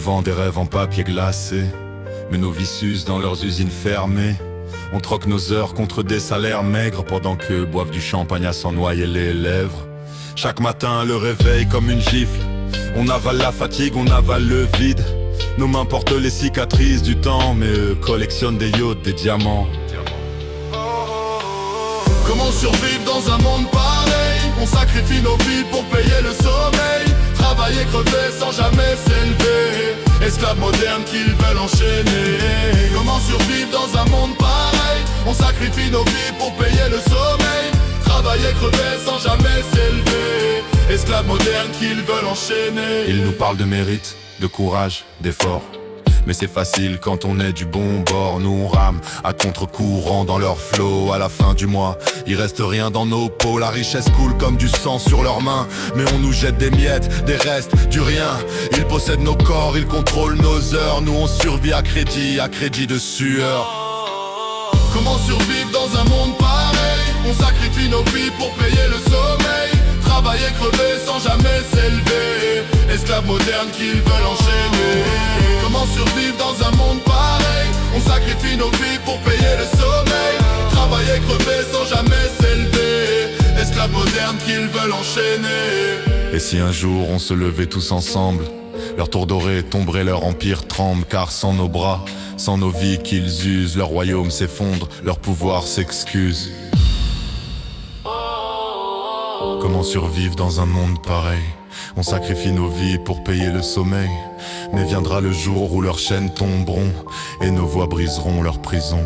vend des rêves en papier glacé, mais nos vies s'usent dans leurs usines fermées. On troque nos heures contre des salaires maigres, pendant qu'eux boivent du champagne à s'en noyer les lèvres. Chaque matin le réveil comme une gifle, on avale la fatigue, on avale le vide. Nos mains portent les cicatrices du temps, mais eux collectionnent des yachts, des diamants. Comment survivre dans un monde pareil? On sacrifie nos vies pour payer le sommeil. Travailler, crever sans jamais s'élever. Esclaves modernes qu'ils veulent enchaîner. Comment survivre dans un monde pareil? On sacrifie nos vies pour payer le sommeil. Travailler, crever sans jamais s'élever. Esclaves modernes qu'ils veulent enchaîner. Ils nous parlent de mérite, de courage, d'effort. Mais c'est facile quand on est du bon bord. Nous on rame à contre-courant dans leur flot. À la fin du mois, il reste rien dans nos pots. La richesse coule comme du sang sur leurs mains, mais on nous jette des miettes, des restes, du rien. Ils possèdent nos corps, ils contrôlent nos heures. Nous on survit à crédit de sueur. Comment survivre dans un monde pareil? On sacrifie nos vies pour payer le sommeil. Travailler, crever sans jamais s'élever. Esclaves modernes qu'ils veulent enchaîner. Comment survivre dans un monde pareil? On sacrifie nos vies pour payer le sommeil. Travailler, crever sans jamais s'élever. Esclaves modernes qu'ils veulent enchaîner. Et si un jour on se levait tous ensemble, leur tour doré tomberait, leur empire tremble. Car sans nos bras, sans nos vies qu'ils usent, leur royaume s'effondre, leur pouvoir s'excuse. Comment survivre dans un monde pareil? On sacrifie nos vies pour payer le sommeil. Mais viendra le jour où leurs chaînes tomberont et nos voix briseront leur prison.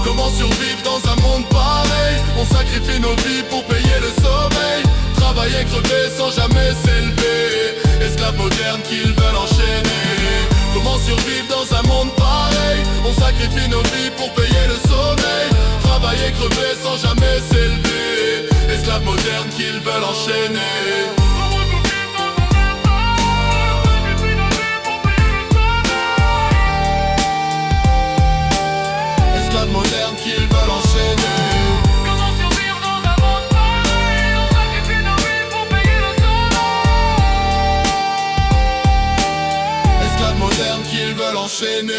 Comment survivre dans un monde pareil? On sacrifie nos vies pour payer le sommeil. Travailler, crever sans jamais s'élever. Esclaves modernes qu'ils veulent enchaîner. Comment survivre dans un monde pareil? On sacrifie nos vies pour payer le sommeil. Travailler, crever sans jamais s'élever. Esclaves modernes qu'ils veulent enchaîner. Esclaves modernes qu'ils veulent enchaîner. Comment survivre dans un monde pareil? On sacrifie nos vies pour payer le sommeil. Esclaves modernes qu'ils veulent enchaîner.